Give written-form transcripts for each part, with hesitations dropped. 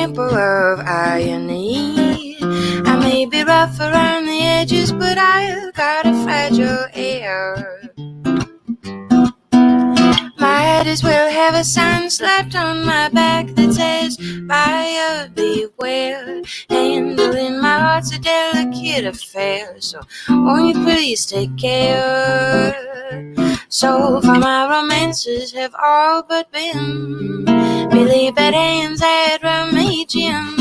temple of irony. I may be rough around the edges, but I've got a fragile air. Might as well have a sign slapped on my back that says, buyer beware. Handling my heart's a delicate affair, so won't you please take care? So far my romances have all but been really bad hands at rummaging.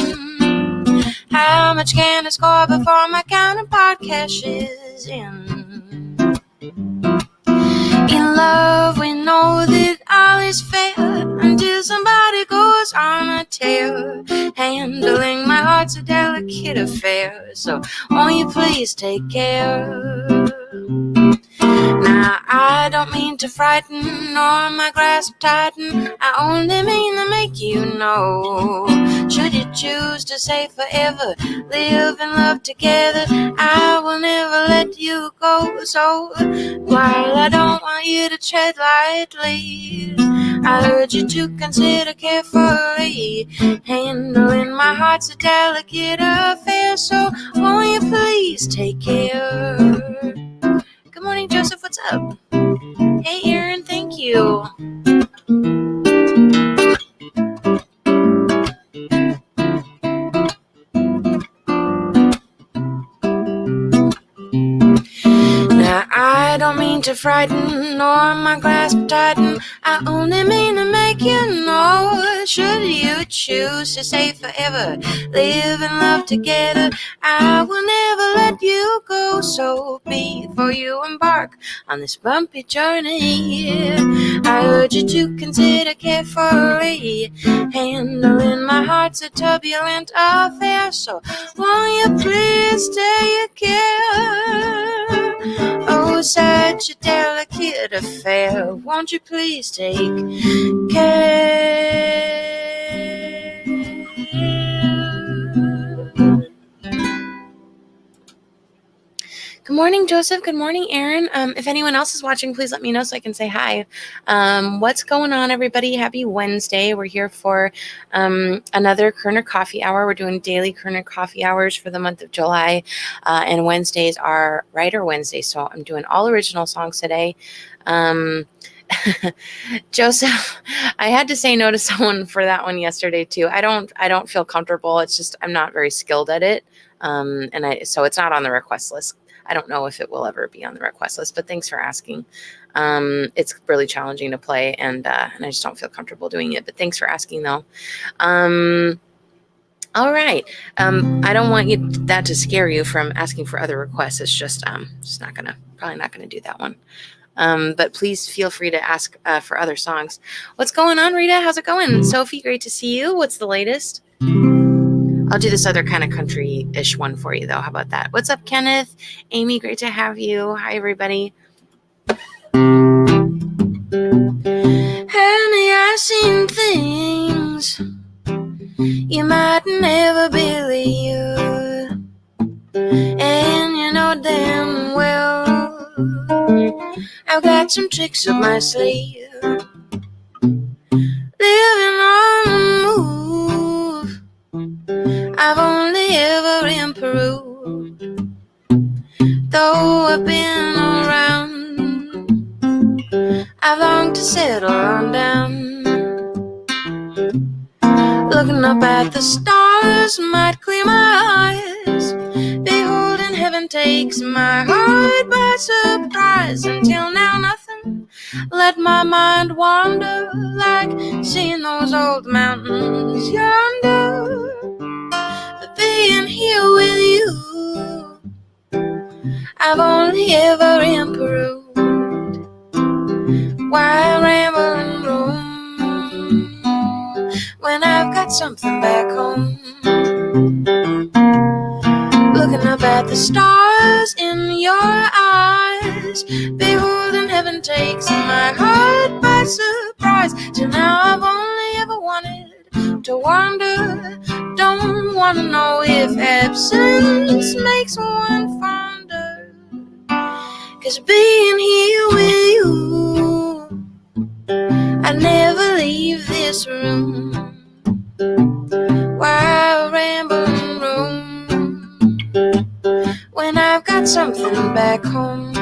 How much can I score before my counterpart cashes in? In love we know that all is fair until somebody goes on a tear. Handling my heart's a delicate affair, so won't you please take care? Now I don't mean to frighten nor my grasp tighten, I only mean to make you know. Should you choose to say forever, live and love together, I will never let you go. So while I don't want you to tread lightly, I urge you to consider carefully. Handling my heart's a delicate affair, so won't you please take care? Good morning, Joseph. What's up? Hey, Aaron. Thank you. Now, I don't mean to frighten nor my grasp tighten, I only mean to make you know. Should you choose to stay forever, live and love together, I will never let you go. So before you embark on this bumpy journey, I urge you to consider carefully. Handling my heart's a turbulent affair, so won't you please take care? Oh, such a delicate affair, won't you please take care? Good morning, Joseph. Good morning, Aaron. If anyone else is watching, please let me know so I can say hi. What's going on, everybody? Happy Wednesday. We're here for another Crooner Coffee Hour. We're doing daily Crooner Coffee Hours for the month of July, and Wednesdays are Writer Wednesday, so I'm doing all original songs today. Joseph, I had to say no to someone for that one yesterday too. I don't feel comfortable. It's just I'm not very skilled at it, so it's not on the request list. I don't know if it will ever be on the request list, but thanks for asking. It's really challenging to play, and I just don't feel comfortable doing it. But thanks for asking, though. All right. I don't want that to scare you from asking for other requests. It's just probably not gonna do that one. But please feel free to ask for other songs. What's going on, Rita? How's it going? Sophie, great to see you. What's the latest? I'll do this other kind of country-ish one for you, though. How about that? What's up, Kenneth? Amy, great to have you. Hi, everybody. Honey, I've seen things you might never believe, and you know damn well I've got some tricks up my sleeve. Living on the move, I've only ever improved, though I've been around, I've longed to settle on down. Looking up at the stars might clear my eyes, beholding heaven takes my heart by surprise. Until now nothing let my mind wander, like seeing those old mountains yonder. But being here with you, I've only ever improved. Why ramble and roam when I've got something back home? Looking up at the stars in your eyes, beholding heaven takes my heart by surprise. Till now I've only ever wanted to wander, don't wanna know if absence makes one fonder. 'Cause being here with you, I never leave this room. Why something back home.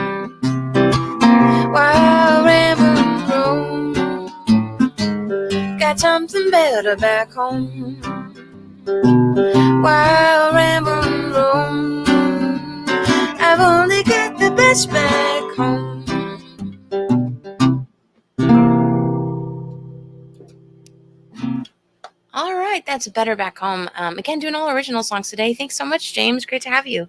While rambling Rome, got something better back home. While rambling Rome, I've only got the best back home. All right, that's better back home. Again, doing all original songs today. Thanks so much, James. Great to have you.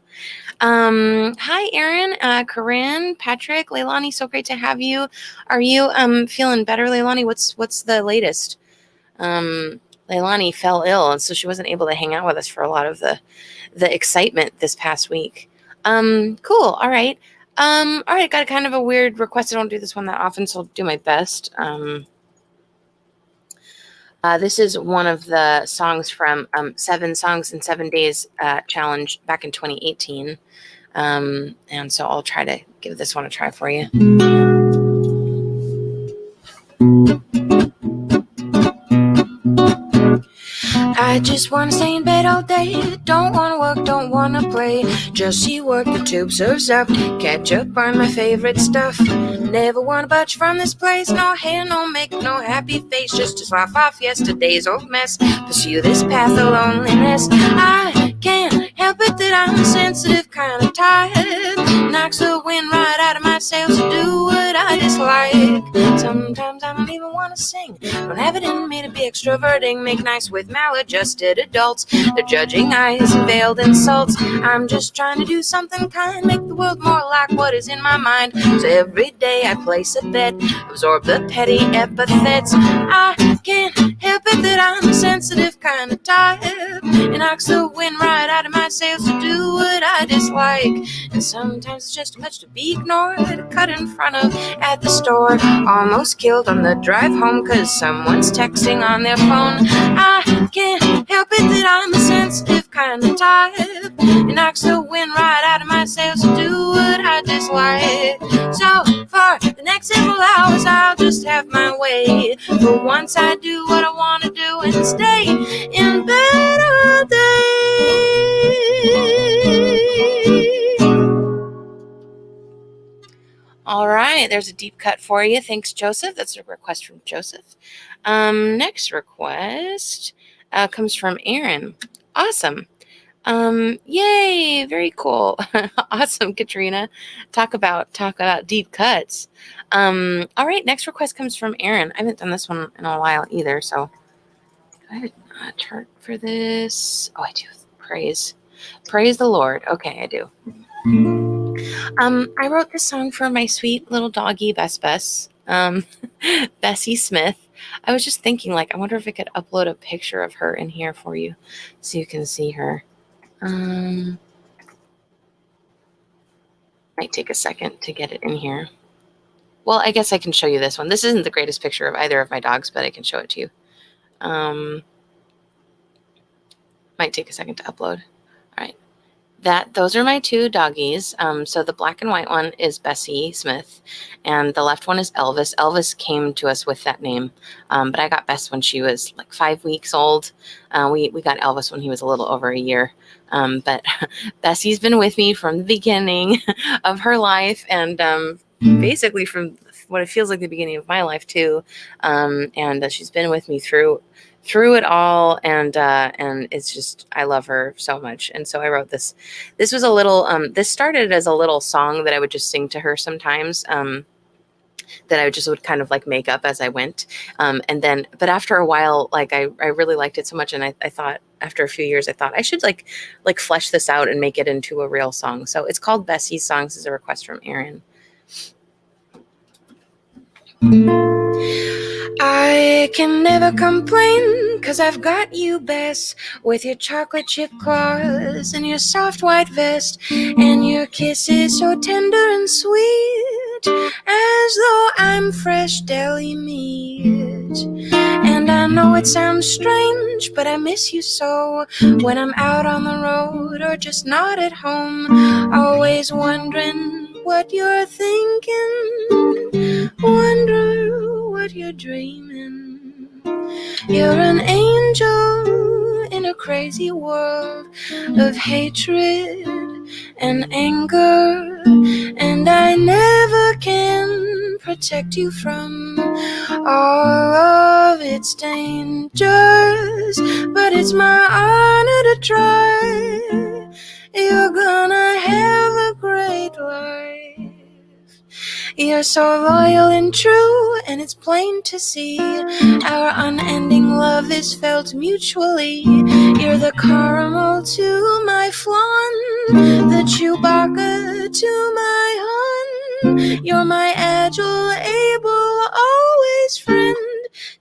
Hi, Aaron, Corinne, Patrick, Leilani. So great to have you. Are you feeling better, Leilani? What's the latest? Leilani fell ill, and so she wasn't able to hang out with us for a lot of the excitement this past week. Cool. All right. All right. Got a kind of a weird request. I don't do this one that often, so I'll do my best. This is one of the songs from 7 Songs in 7 Days challenge back in 2018. And so I'll try to give this one a try for you. I just wanna stay in bed all day. Don't wanna work, don't wanna play. Just see what the tube serves up. Catch up on my favorite stuff. Never wanna budge from this place. No hair, no makeup, no happy face. Just to slough off yesterday's old mess. Pursue this path of loneliness. I can't help it that I'm a sensitive kind of type. Knocks the wind right out of my sails to do what I dislike. Sometimes I don't even wanna sing. Don't have it in me to be extroverting. Make nice with maladjusted adults. They're judging eyes and veiled insults. I'm just trying to do something kind. Make the world more like what is in my mind. So every day I place a bet. Absorb the petty epithets. I can't help it that I'm a sensitive kind of type. It knocks the wind right out of my sails to do what I dislike. And sometimes it's just too much to be ignored. Cut in front of at the store. Almost killed on the drive home cause someone's texting on their phone. I can't help it that I'm a sensitive kind of type. It knocks the wind right out of my sails to do what I dislike. So for the next several hours I'll just have my way. For once I do what I want to do and stay in bed all day. All right, there's a deep cut for you. Thanks, Joseph. That's a request from Joseph. Next request comes from Aaron. Awesome. Yay, very cool. Awesome, Katrina. Talk about deep cuts. All right, next request comes from Aaron. I haven't done this one in a while either, so do I have a chart for this? Oh, I do. Praise the Lord. Okay, I do. I wrote this song for my sweet little doggy Bess, Bessie Smith. I was just thinking, I wonder if I could upload a picture of her in here for you so you can see her. Might take a second to get it in here. Well, I guess I can show you this one. This isn't the greatest picture of either of my dogs, but I can show it to you. Might take a second to upload. All right. Those are my 2 doggies. So the black and white one is Bessie Smith, and the left one is Elvis. Elvis came to us with that name, but I got Bess when she was 5 weeks old. We got Elvis when he was a little over a year. But Bessie's been with me from the beginning of her life, and basically from what it feels like the beginning of my life too. And she's been with me through it all, and it's just, I love her so much. And so I wrote this. This was a little this started as a little song that I would just sing to her sometimes, that I just would kind of make up as I went, and then but after a while, I really liked it so much, and I thought after a few years I thought I should like flesh this out and make it into a real song. So it's called Bessie's Songs. Is a request from Aaron. I can never complain, 'cause I've got you, Bess, with your chocolate chip claws and your soft white vest, and your kisses so tender and sweet, as though I'm fresh deli meat. And I know it sounds strange, but I miss you so when I'm out on the road or just not at home, always wondering what you're thinking, wonder what you're dreaming. You're an angel in a crazy world of hatred and anger, and I never can protect you from all of its dangers, but it's my honor to try. You're gonna have a great life. You're so loyal and true, and it's plain to see our unending love is felt mutually. You're the caramel to my flan, the Chewbacca to my Han. You're my agile, able, always friend,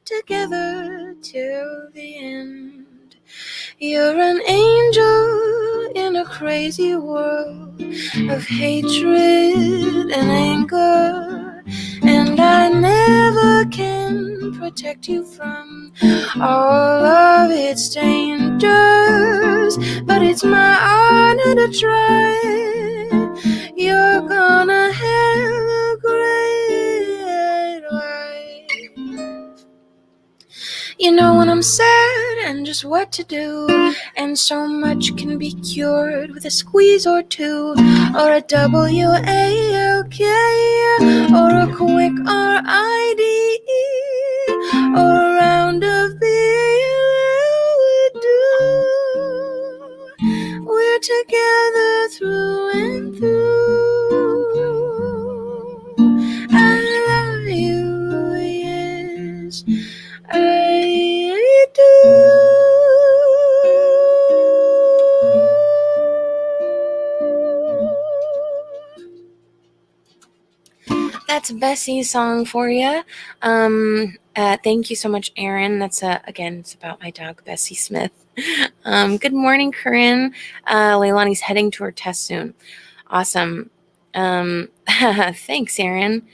together till the end. You're an angel in a crazy world of hatred and anger, and I never can protect you from all of its dangers, but it's my honor to try. You're gonna have a great life. You know when I'm sad and just what to do, and so much can be cured with a squeeze or two, or a W-A-L-K, or a quick R-I-D-E, or a round of B-L would do. We're together through and through. I love you, yes, I do. That's Bessie's song for you. Thank you so much, Aaron. That's again, it's about my dog, Bessie Smith. Good morning, Corinne. Leilani's heading to her test soon. Awesome. Thanks, Aaron.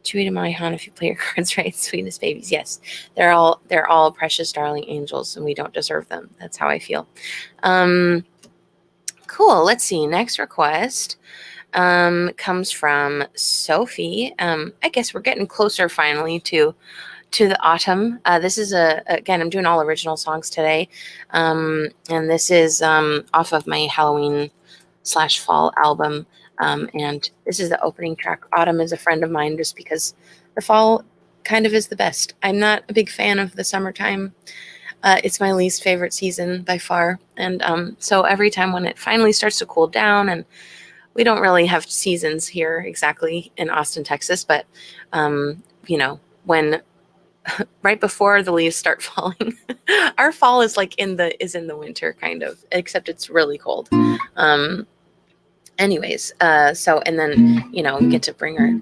Chewy to my Han, if you play your cards right, sweetest babies. Yes, they're all precious, darling angels, and we don't deserve them. That's how I feel. Cool. Let's see. Next request comes from Sophie. I guess we're getting closer finally to the autumn. This is again, I'm doing all original songs today, and this is off of my Halloween/fall album. And this is the opening track. Autumn is a friend of mine, just because the fall kind of is the best. I'm not a big fan of the summertime. It's my least favorite season by far. And so every time when it finally starts to cool down, and we don't really have seasons here exactly in Austin, Texas, but when right before the leaves start falling, our fall is like in the winter kind of, except it's really cold. Anyways, so, and then, we get to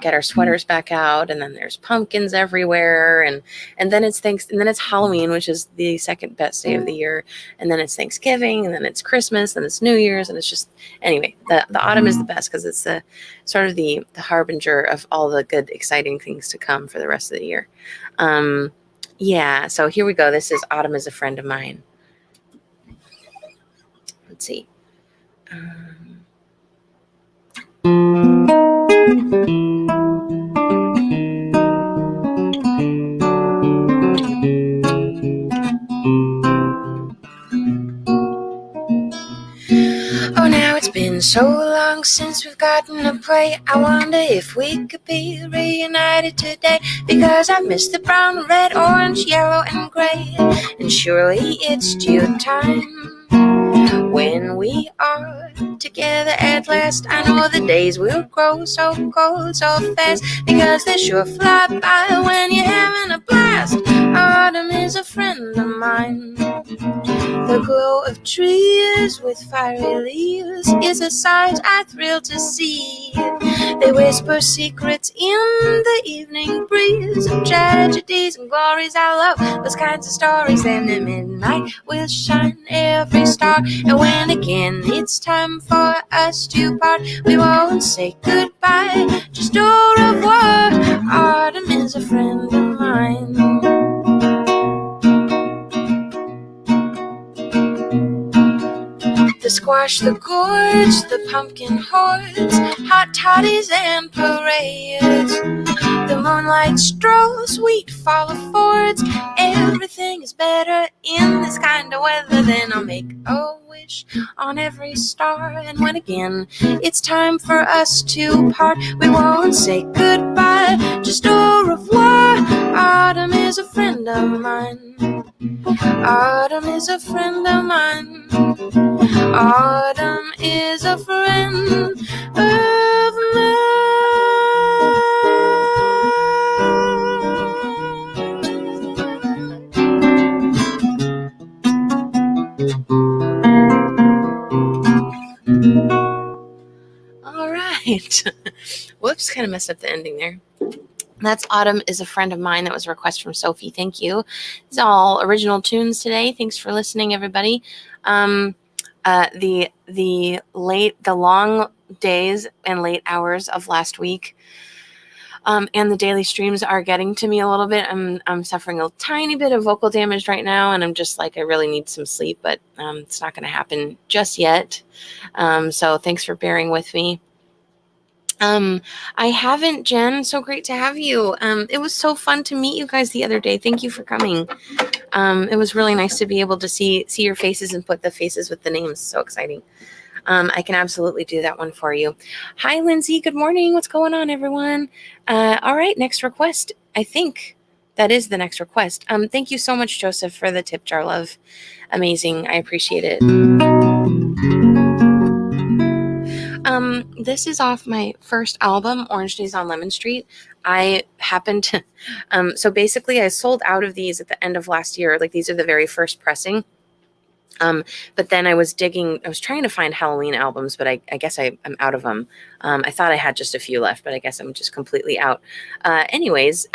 get our sweaters back out, and then there's pumpkins everywhere, and then it's Halloween, which is the second best day of the year, and then it's Thanksgiving, and then it's Christmas, and it's New Year's, and it's just, anyway, the autumn is the best, because it's the sort of the harbinger of all the good, exciting things to come for the rest of the year. Yeah, so here we go. This is Autumn is a Friend of Mine. Let's see. Oh, now it's been so long since we've gotten to play. I wonder if we could be reunited today, because I miss the brown, red, orange, yellow, and gray. And surely it's due time when we are together at last. I know the days will grow so cold so fast, because they sure fly by when you're having a blast. Autumn is a friend of mine. The glow of trees with fiery leaves is a sight I thrill to see. They whisper secrets in the evening breeze of tragedies and glories. I love those kinds of stories. Then at midnight will shine every star, and when again it's time for us to part, we won't say goodbye, just au revoir. Autumn is a friend of mine. The squash, the gourds, the pumpkin hordes, hot toddies and parades, The moonlight strolls, sweet fall affords. Everything is better in this kind of weather. Then I'll make a wish on every star. And when again it's time for us to part, we won't say goodbye, just au revoir. Autumn is a friend of mine. Autumn is a friend of mine. Autumn is a friend of mine. All right. Whoops, kind of messed up the ending there. That's Autumn is a Friend of Mine. That was a request from Sophie. Thank you. It's all original tunes today. Thanks for listening, everybody. The long days and late hours of last week and the daily streams are getting to me a little bit. I'm suffering a tiny bit of vocal damage right now, and I'm just like, I really need some sleep, but it's not going to happen just yet. So thanks for bearing with me. I haven't, Jen. So great to have you. It was so fun to meet you guys the other day. Thank you for coming. It was really nice to be able to see your faces and put the faces with the names. So exciting. I can absolutely do that one for you. Hi, Lindsay. Good morning. What's going on, everyone? All right. Next request. I think that is the next request. Thank you so much, Joseph, for the tip jar, love. Amazing. I appreciate it. This is off my first album, Orange Days on Lemon Street. I happened to, so basically I sold out of these at the end of last year. Like, these are the very first pressing. But then I was trying to find Halloween albums, but I guess I'm out of them. I thought I had just a few left, but I guess I'm just completely out. Anyways,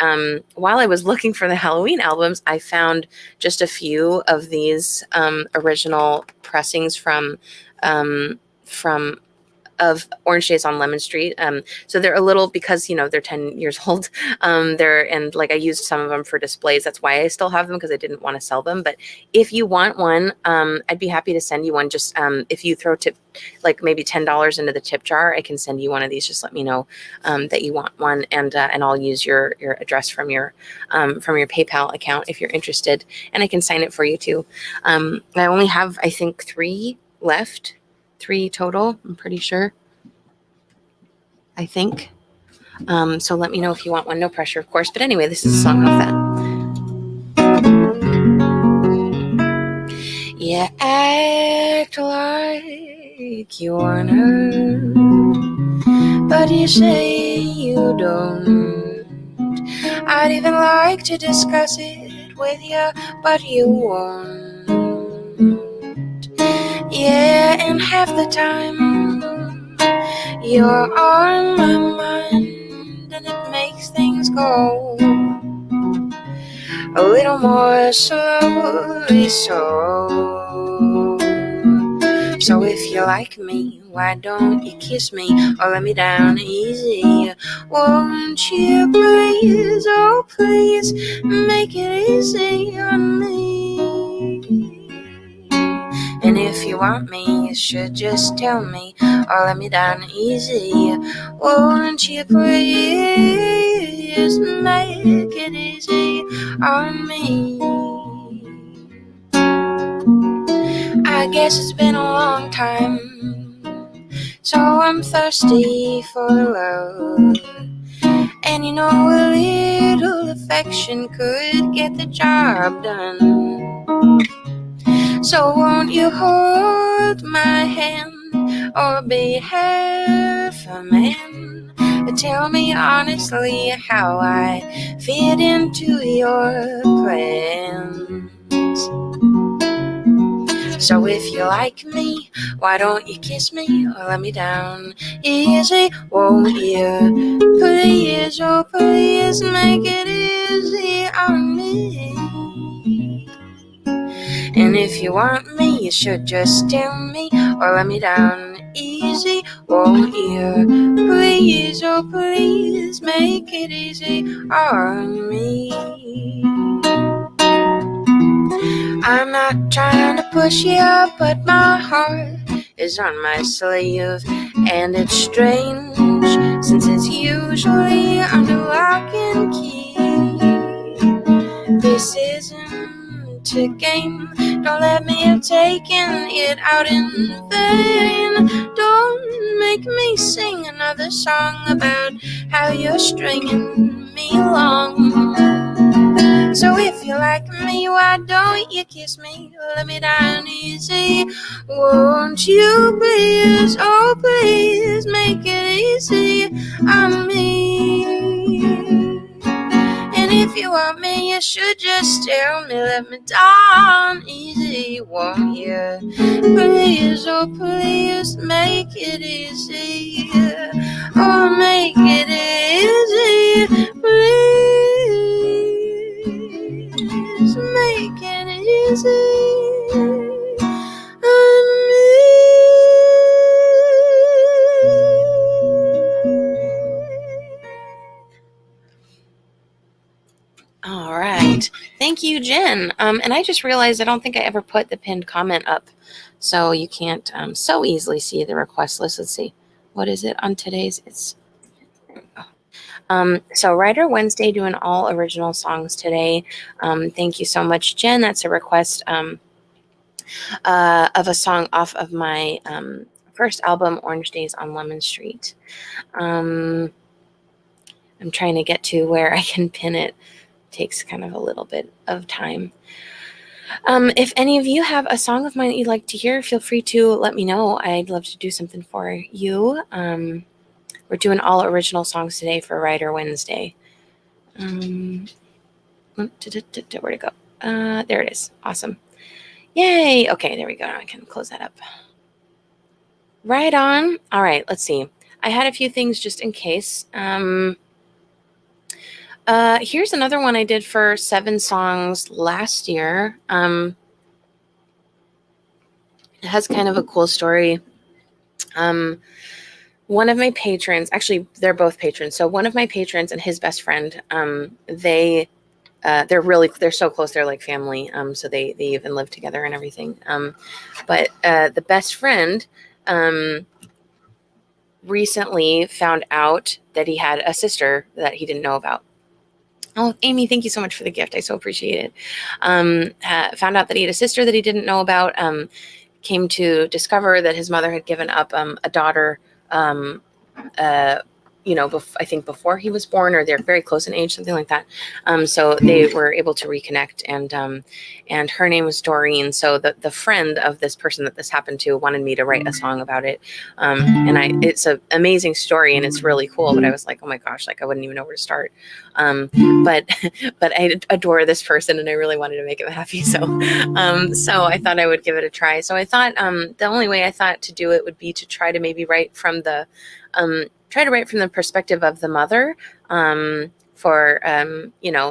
while I was looking for the Halloween albums, I found just a few of these original pressings from of Orange Days on Lemon Street. So they're a little, because, they're 10 years old. And like, I used some of them for displays. That's why I still have them, because I didn't want to sell them. But if you want one, I'd be happy to send you one. Just if you throw like maybe $10 into the tip jar, I can send you one of these. Just let me know that you want one, and I'll use your address from your PayPal account if you're interested, and I can sign it for you too. I only have, I think, 3 left. 3 total, I'm pretty sure. I think. So let me know if you want one. No pressure, of course. But anyway, this is a song off that. You act like you're a nerd, but you say you don't. I'd even like to discuss it with you, but you won't. Yeah, and half the time you're on my mind, and it makes things go a little more slowly. So if you like me, why don't you kiss me or let me down easy? Won't you please, oh please, make it easy on me? And if you want me, you should just tell me or let me down easy. Won't you please make it easy on me? I guess it's been a long time, so I'm thirsty for love. And a little affection could get the job done. So won't you hold my hand or be half a man? Tell me honestly how I fit into your plans. So if you like me, why don't you kiss me or let me down easy? Won't you please, oh please, make it easy on me? And if you want me, you should just tell me or let me down easy. Won't you please, oh please, make it easy on me? I'm not trying to push you up, but my heart is on my sleeve. And it's strange, since it's usually under lock and key. This isn't a game, don't let me have taken it out in vain. Don't make me sing another song about how you're stringing me along. So if you like me, why don't you kiss me? Let me down easy. Won't you please, oh please, make it easy on me. And if you want me, you should just tell me. Let me down easy, won't you? Please, oh please, make it easy. Oh, make it easy, please, make it easy on me. All right. Thank you, Jen. And I just realized I don't think I ever put the pinned comment up, so you can't so easily see the request list. Let's see. What is it on today's? It's so Writer Wednesday doing all original songs today. Thank you so much, Jen. That's a request of a song off of my first album, Orange Days on Lemon Street. I'm trying to get to where I can pin it. Takes kind of a little bit of time. If any of you have a song of mine that you'd like to hear, feel free to let me know. I'd love to do something for you. We're doing all original songs today for Writer Wednesday. Where'd it go? There it is. Awesome. Yay. Okay, there we go. Now I can close that up. Right on. All right, let's see. I had a few things just in case. Here's another one I did for 7 songs last year. It has kind of a cool story. One of my patrons, actually, they're both patrons. So one of my patrons and his best friend, they're so close. They're like family. So they even live together and everything. But the best friend, recently found out that he had a sister that he didn't know about. Oh, Amy, thank you so much for the gift. I so appreciate it. Found out that he had a sister that he didn't know about. Came to discover that his mother had given up a daughter, I think before he was born, or they're very close in age, something like that. So they were able to reconnect, and her name was Doreen. So the friend of this person that this happened to wanted me to write a song about it. It's an amazing story and it's really cool, but I was like, oh my gosh, like I wouldn't even know where to start. But I adore this person and I really wanted to make him happy. So I thought I would give it a try. So I thought, the only way I thought to do it would be to try to maybe write from the perspective of the mother,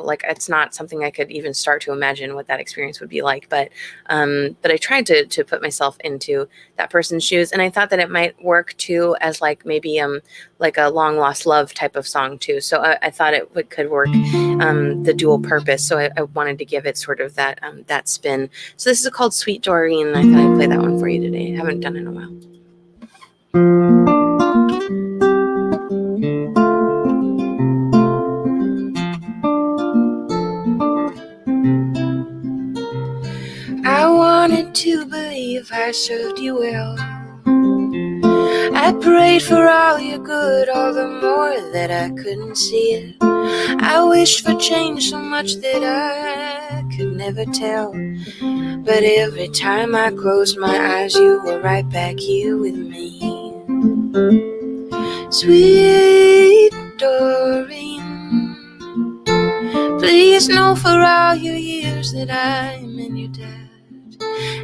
like it's not something I could even start to imagine what that experience would be like. But I tried to put myself into that person's shoes, and I thought that it might work too as like maybe like a long lost love type of song too. So I thought it could work the dual purpose. So I wanted to give it sort of that spin. So this is called Sweet Doreen. I thought I'd play that one for you today. I haven't done it in a while. I wanted to believe I served you well. I prayed for all your good, all the more that I couldn't see it. I wished for change so much that I could never tell. But every time I closed my eyes, you were right back here with me. Sweet Doreen, please know for all your years that I'm in your debt.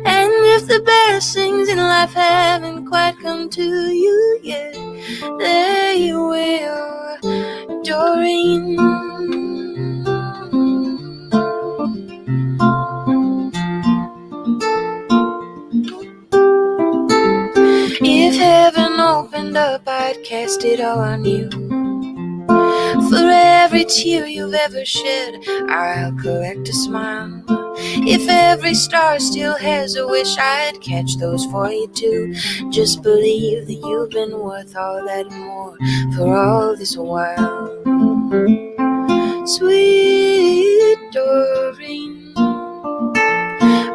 And if the best things in life haven't quite come to you yet, they will, Doreen. If heaven opened up, I'd cast it all on you. For every tear you've ever shed, I'll collect a smile. If every star still has a wish, I'd catch those for you too. Just believe that you've been worth all that and more for all this while. Sweet Doreen,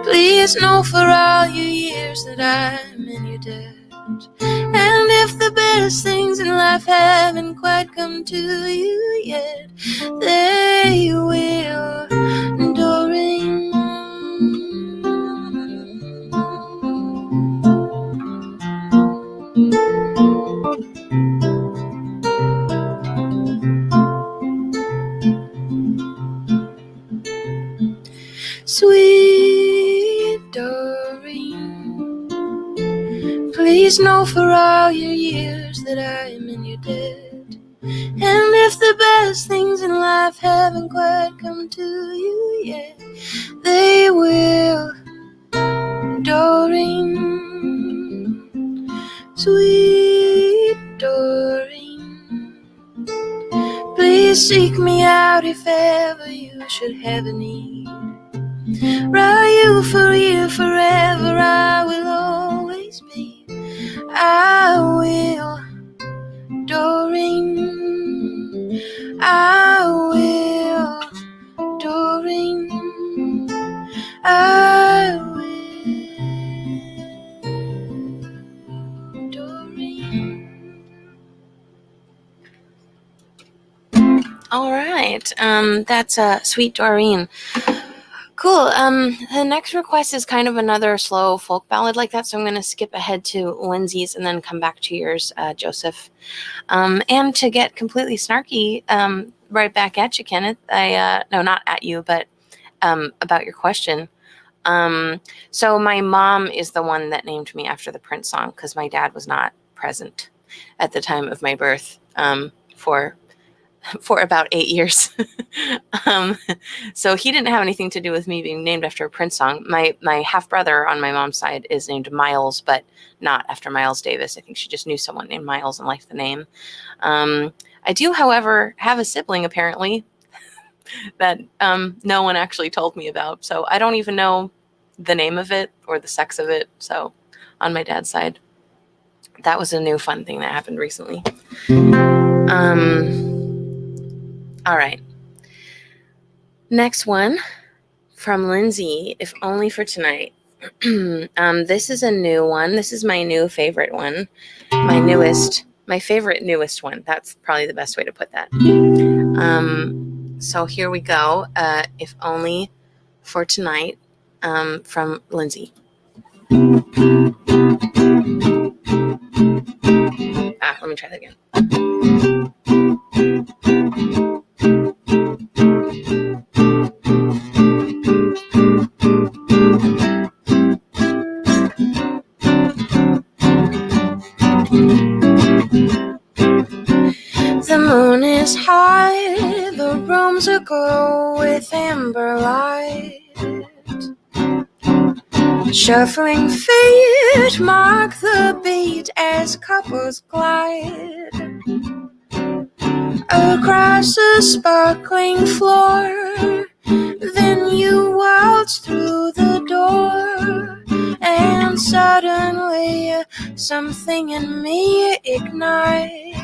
please know for all your years that I'm in your debt. And if the best things in life haven't quite come to you yet, they will, Doreen. Sweet Doreen, please know for all your years that I'm in your debt. And if the best things in life haven't quite come to you yet, they will, Doreen. Sweet Doreen, please seek me out if ever you should have a need. Right, you for you forever, I will always be. I will, Doreen. I will, Doreen. I will, Doreen. All right, that's Sweet Doreen. Cool. The next request is kind of another slow folk ballad like that, so I'm going to skip ahead to Lindsay's and then come back to yours, Joseph. And to get completely snarky, right back at you, Kenneth. No, not at you, but about your question. So my mom is the one that named me after the Prince song because my dad was not present at the time of my birth for about 8 years. So he didn't have anything to do with me being named after a Prince song. My half brother on my mom's side is named Miles, but not after Miles Davis. I think she just knew someone named Miles and liked the name. I do, however, have a sibling apparently that no one actually told me about. So I don't even know the name of it or the sex of it. So on my dad's side, that was a new fun thing that happened recently. All right. Next one from Lindsay, If Only for Tonight. This is a new one. This is my new favorite one. My favorite newest one. That's probably the best way to put that. So here we go. If Only for Tonight, from Lindsay. Let me try that again. The moon is high, the rooms aglow with amber light. Shuffling feet mark the beat as couples glide across the sparkling floor. Then you waltz through the door, and suddenly something in me ignites.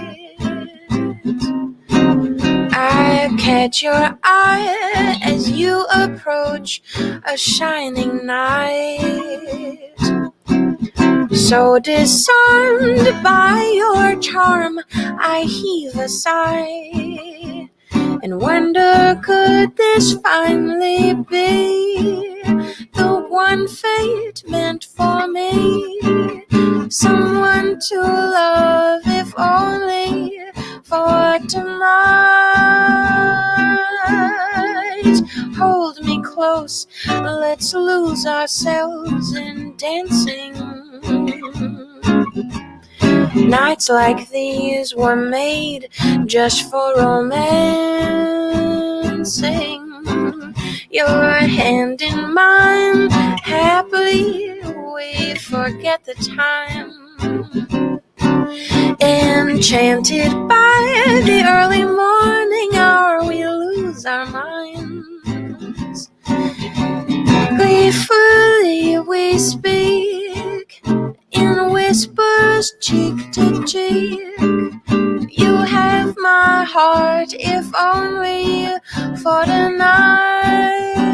I catch your eye as you approach a shining night. So disarmed by your charm, I heave a sigh and wonder, could this finally be the one fate meant for me? Someone to love, if only for tonight. Hold me close, let's lose ourselves in dancing. Nights like these were made just for romancing. Your hand in mine, happily we forget the time. Enchanted by the early morning hour, we lose our minds. speak in whispers, cheek to cheek. You have my heart, if only for the night.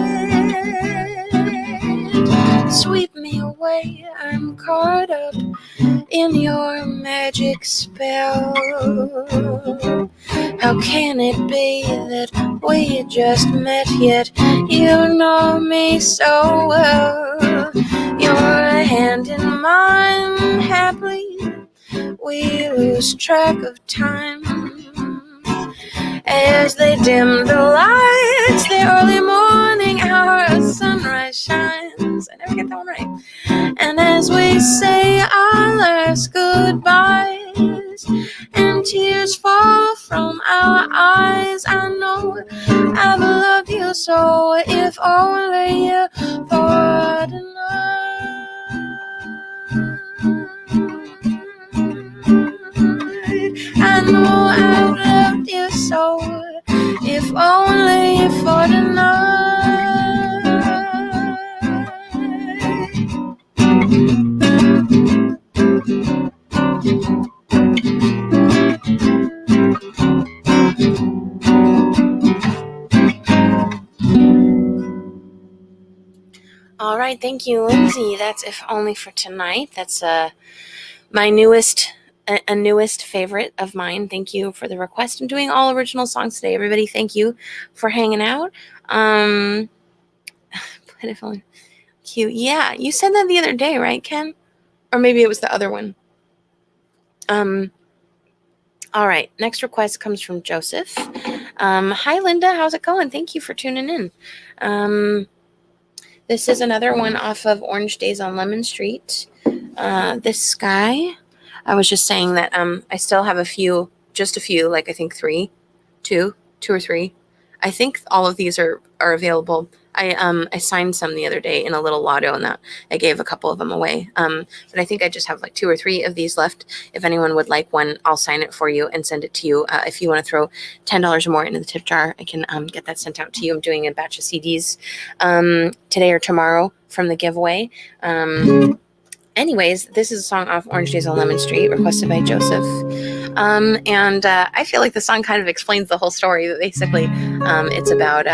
Sweep me away, I'm caught up in your magic spell. How can it be that we just met, yet you know me so well? Your hand in mine, happily we lose track of time as they dim the lights. The early morning hour, a sunrise shines. I never get that one right. And as we say our last goodbyes and tears fall from our eyes, I know I've loved you so, if only for tonight. I know I've loved you so, if only for tonight. All right, thank you, Lindsay. That's If Only for Tonight. That's my newest favorite of mine. Thank you for the request. I'm doing all original songs today, everybody. Thank you for hanging out. But if only cute. Yeah, you said that the other day, right, Ken? Or maybe it was the other one. All right, next request comes from Joseph. Hi, Linda. How's it going? Thank you for tuning in. This is another one off of Orange Days on Lemon Street. This Sky. I was just saying that I still have just a few, like I think two or three. I think all of these are available. I signed some the other day in a little lotto, and that I gave a couple of them away. But I think I just have like 2 or 3 of these left. If anyone would like one, I'll sign it for you and send it to you. If you want to throw $10 or more into the tip jar, I can get that sent out to you. I'm doing a batch of CDs today or tomorrow from the giveaway. Anyways, this is a song off Orange Days on Lemon Street, requested by Joseph. And I feel like the song kind of explains the whole story. But basically, it's about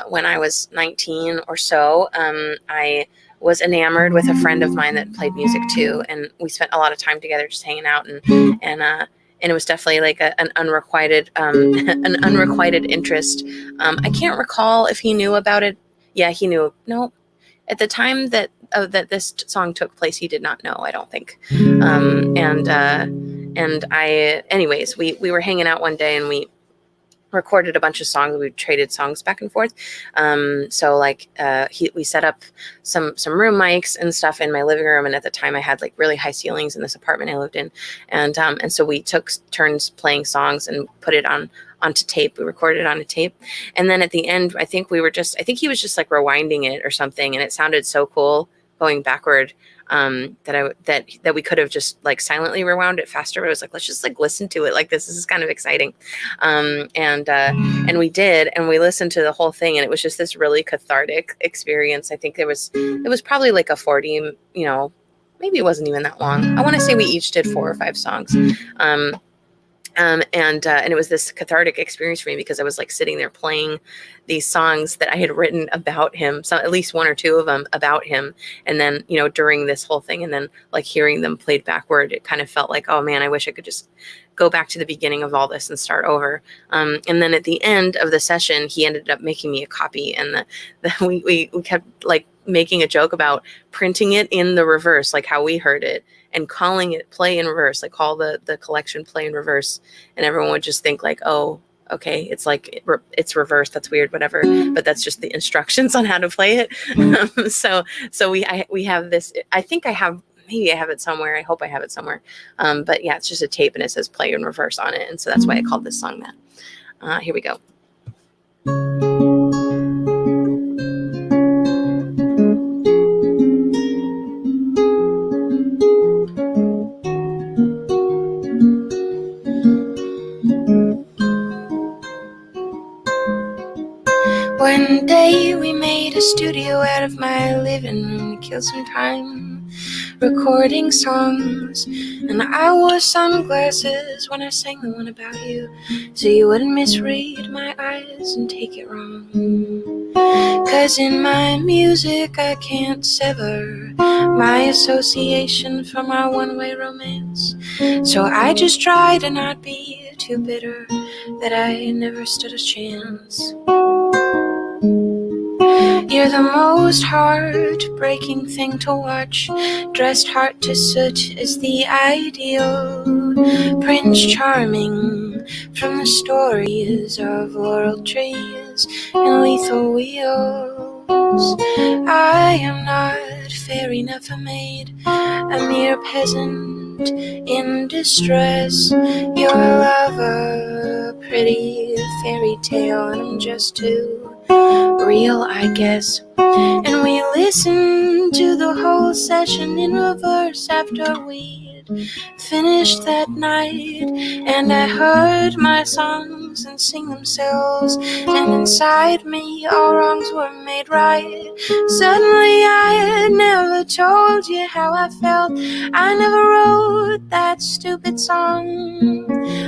when I was 19 or so, I was enamored with a friend of mine that played music too, and we spent a lot of time together just hanging out, and it was definitely like an unrequited interest. I can't recall if he knew about it. Yeah, he knew. No, at the time that this song took place, he did not know, I don't think. Anyways, we were hanging out one day and we recorded a bunch of songs. We traded songs back and forth. We set up some room mics and stuff in my living room. And at the time I had like really high ceilings in this apartment I lived in. And so we took turns playing songs and put it onto tape. We recorded it on a tape. And then at the end, I think he was just like rewinding it or something. And it sounded so cool going backward that we could have just like silently rewound it faster. But I was like, let's just like listen to it like this. This is kind of exciting. And we did, and we listened to the whole thing, and it was just this really cathartic experience. I think it was probably like a 40, maybe it wasn't even that long. I want to say we each did 4 or 5 songs. And it was this cathartic experience for me because I was like sitting there playing these songs that I had written about him, so at least 1 or 2 of them about him. And then, during this whole thing, and then like hearing them played backward, it kind of felt like, oh man, I wish I could just go back to the beginning of all this and start over. And then at the end of the session, he ended up making me a copy, and we kept like making a joke about printing it in the reverse, like how we heard it, and calling it Play in Reverse, like call the collection Play in Reverse. And everyone would just think like, oh, okay, it's like it's reversed. That's weird, whatever. But that's just the instructions on how to play it. So we have this. I think maybe I have it somewhere. I hope I have it somewhere. But yeah, it's just a tape and it says Play in Reverse on it. And so that's why I called this song that. Here we go. One day we made a studio out of my living room to kill some time recording songs. And I wore sunglasses when I sang the one about you, so you wouldn't misread my eyes and take it wrong. 'Cause in my music I can't sever my association from our one-way romance. So I just try to not be too bitter that I never stood a chance. You're the most heartbreaking thing to watch. Dressed heart to soot is the ideal Prince Charming from the stories of laurel trees and lethal wheels. I am not fair enough a maid, a mere peasant in distress. Your lover, pretty fairy tale, and I'm just too real, I guess. And we listened to the whole session in reverse after we'd finished that night. And I heard my songs and sing themselves, and inside me all wrongs were made right. Suddenly I had never told you how I felt. I never wrote that stupid song.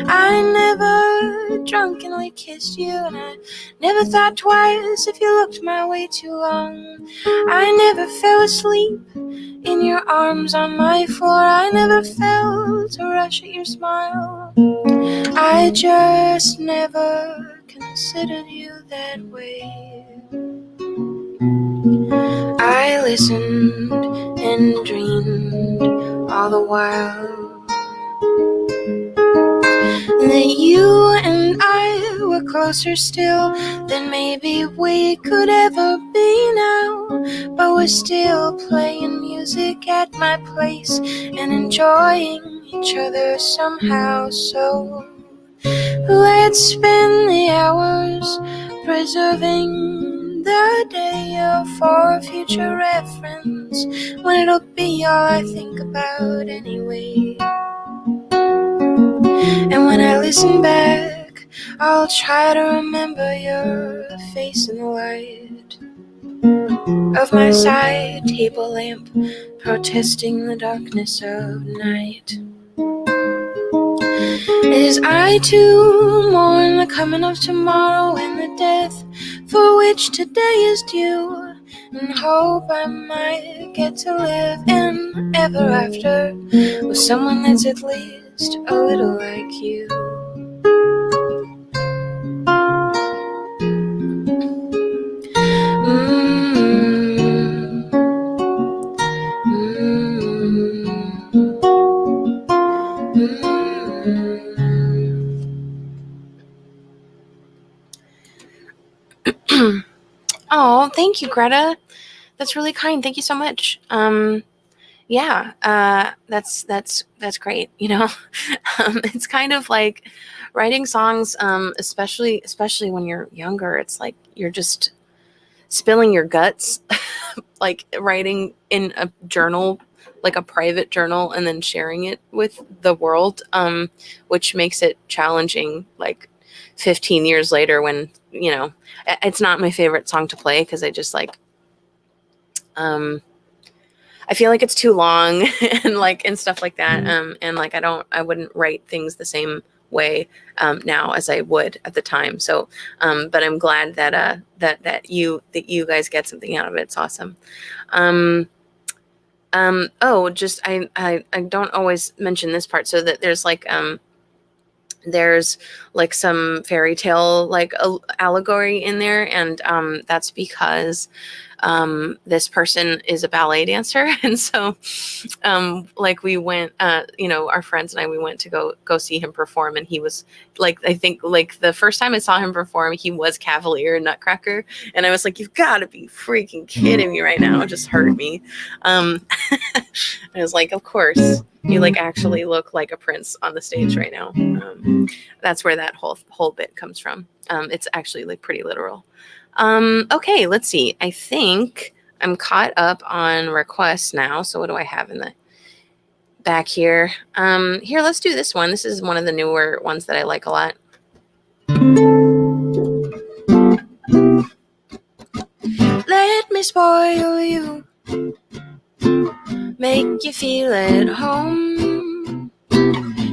I never drunkenly kissed you, and I never thought twice if you looked my way too long. I never fell asleep in your arms on my floor. I never felt a rush at your smile. I just never considered you that way. I listened and dreamed all the while that you and I were closer still than maybe we could ever be now. But we're still playing music at my place and enjoying each other somehow. So let's spend the hours preserving the day for future reference, when it'll be all I think about anyway. And when I listen back, I'll try to remember your face in the light of my side table lamp, protesting the darkness of night. As I too mourn the coming of tomorrow and the death for which today is due, and hope I might get to live in ever after with someone that's at least a little like you. Oh, thank you, Greta. That's really kind. Thank you so much. That's great. You know, it's kind of like writing songs, especially when you're younger. It's like you're just spilling your guts, like writing in a journal, like a private journal, and then sharing it with the world, which makes it challenging, like 15 years later when, you know, it's not my favorite song to play because I just like, I feel like it's too long and stuff like that. And like, I wouldn't write things the same way now as I would at the time. So, but I'm glad that that you guys get something out of it. It's awesome. Just I don't always mention this part, so that there's like some fairy tale like allegory in there, and that's because this person is a ballet dancer, and so like we went, our friends and I, we went to go see him perform, and he was like, I think like the first time I saw him perform, he was Cavalier Nutcracker, and I was like, you've got to be freaking kidding me right now. It just hurt me. I was like, of course you like actually look like a prince on the stage right now. That's where that whole bit comes from. It's actually like pretty literal. Okay, let's see. I think I'm caught up on requests now. So what do I have in the back here? Here, let's do this one. This is one of the newer ones that I like a lot. Let me me spoil you, make you feel at home,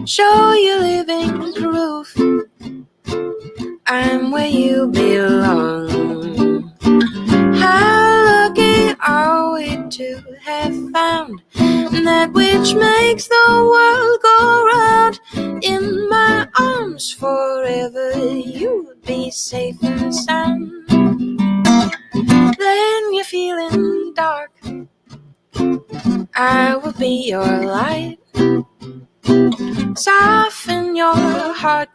show you living proof I'm where you belong. How lucky are we to have found that which makes the world go round? In my arms forever, you'll be safe and sound. Then you're feeling dark, I will be your light, soften your heart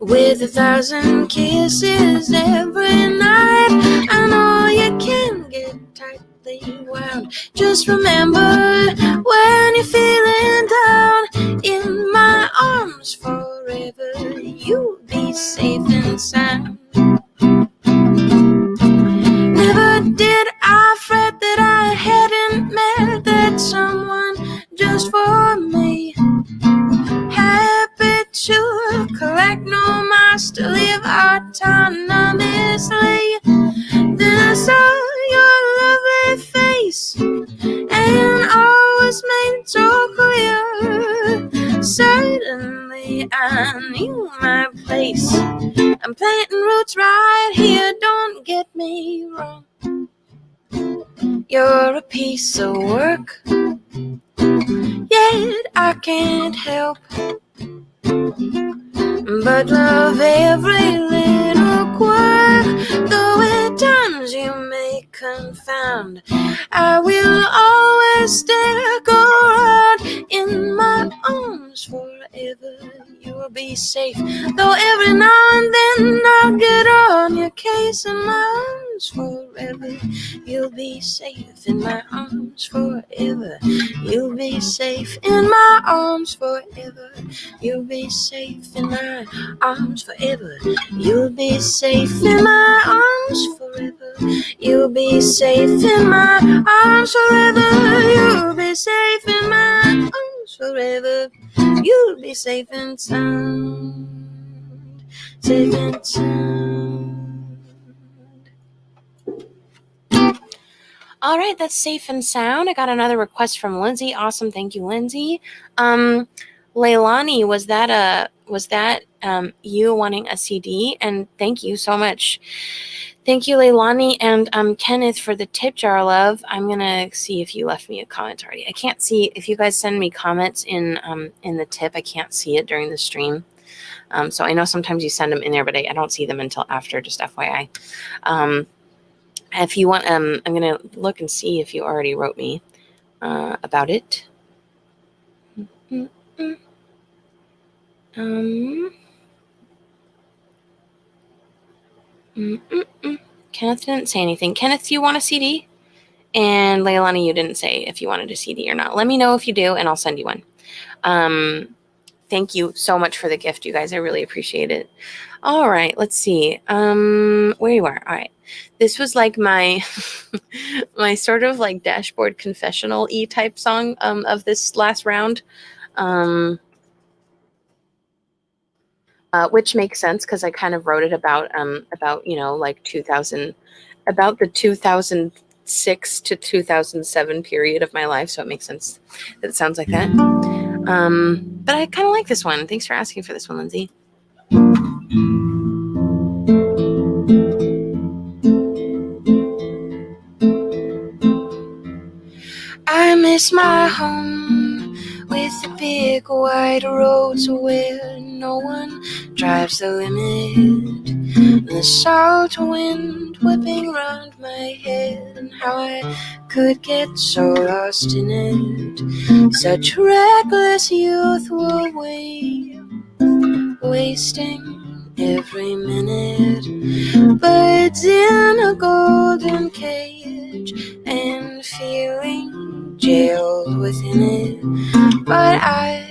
with 1,000 kisses every night. I know you can get tightly wound. Just remember when you're feeling down, in my arms forever, you'll be safe and sound. Never did I fret that I hadn't met that someone just for me. Happy to collect no miles, to live autonomously. Then I saw your lovely face, and all was made so clear. Suddenly I knew my place. I'm planting roots right here, don't get me wrong. You're a piece of work, yet I can't help but love every little quirk. Though at times you may confound, I will always stick around. In my arms forever, you will be safe. Though every now and then I'll get on your case. In my arms forever, you'll be safe. In my arms forever, you'll be safe. In my arms forever, you'll be safe. In my arms forever, you'll be safe. In my arms forever, you'll be safe. In my arms forever, you'll be safe. In my arms forever, you'll be safe and sound. Safe and sound. All right, that's Safe and Sound. I got another request from Lindsay. Awesome, thank you, Lindsay. Leilani, was that you wanting a CD? And thank you so much. Thank you, Leilani, and Kenneth, for the tip jar, love. I'm gonna see if you left me a comment already. I can't see if you guys send me comments in the tip. I can't see it during the stream. So I know sometimes you send them in there, but I don't see them until after. Just FYI. If you want, I'm gonna look and see if you already wrote me about it. Kenneth didn't say anything. Kenneth, do you want a CD? And Leilani, you didn't say if you wanted a CD or not. Let me know if you do, and I'll send you one. Thank you so much for the gift, you guys. I really appreciate it. All right, let's see. Where you are. All right. This was like my my sort of like dashboard confessional-y type song of this last round. Which makes sense because I kind of wrote it about like 2000, about the 2006 to 2007 period of my life, so it makes sense that it sounds like that. But I kind of like this one. Thanks for asking for this one, Lindsay. I miss my home with the big wide roads where no one drives the limit. The salt wind whipping round my head, and how I could get so lost in it. Such reckless youth will wasting every minute. Birds in a golden cage and feeling jailed within it. But I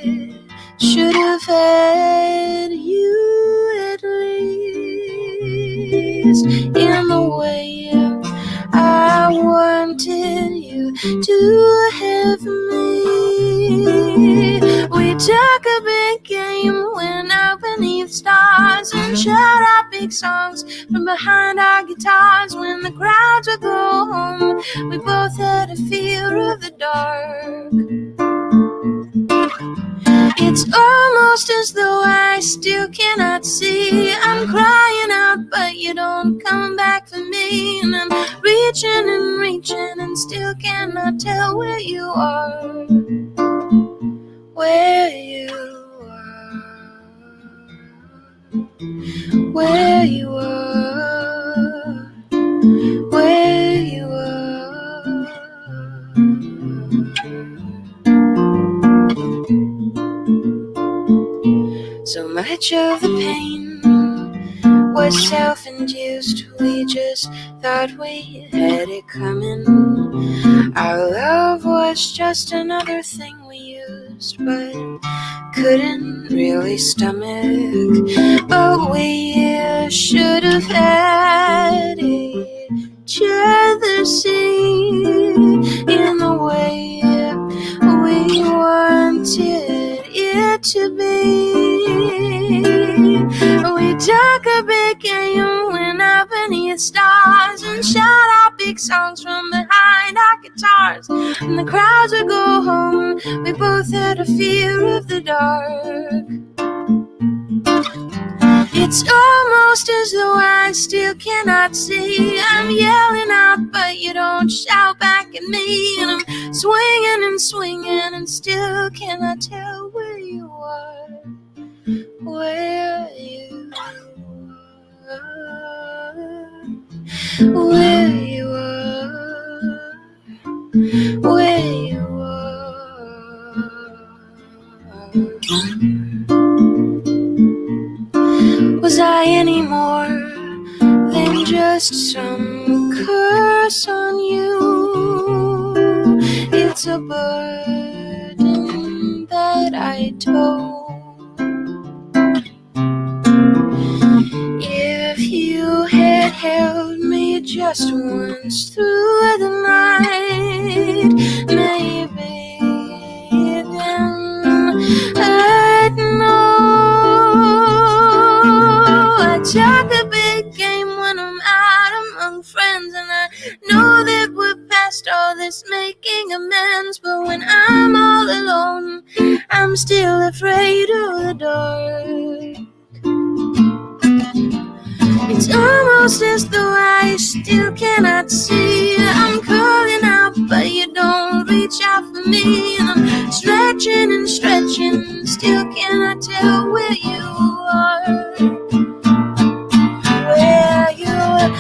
should have had you at least in the way I wanted you to have me. We took a big game, went out beneath stars and shot our big big songs from behind our guitars. When the crowds would go home, we both had a fear of the dark. It's almost as though I still cannot see. I'm crying out, but you don't come back for me. And I'm reaching and reaching and still cannot tell where you are. Where you are. Where you are. Where you are. So much of the pain was self-induced. We just thought we had it coming. Our love was just another thing we used, but couldn't really stomach. But we should have had each other, see, in the way we wanted it to be. We took a big game, went out beneath stars, and shout out big songs from behind our guitars. And the crowds would go home, we both had a fear of the dark. It's almost as though I still cannot see. I'm yelling out, but you don't shout back at me. And I'm swinging and swinging and still cannot tell where you are. Where you are. Where you are. Where you are. Was I any more than just some curse on you? It's a burden that I tow. If you had held me just once through the night, maybe then I'd know. I talk a big game when I'm out among friends, and I know that we're past all this making amends. But when I'm all alone, I'm still afraid of the dark. It's almost as though I still cannot see. I'm calling out, but you don't reach out for me. And I'm stretching and stretching, still cannot tell where you are. Where you are.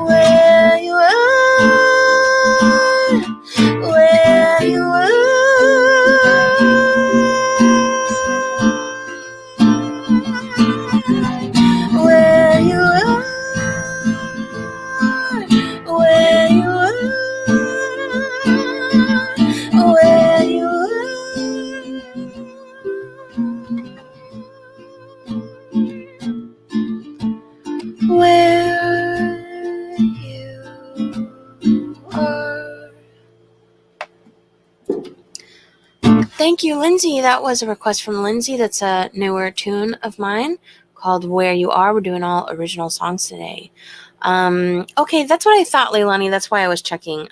Where you are. Where you are. Where you are, where you are, where you are, where you are. Thank you, Lindsay. That was a request from Lindsay. That's a newer tune of mine called Where You Are. We're doing all original songs today. Okay, that's what I thought, Leilani. That's why I was checking.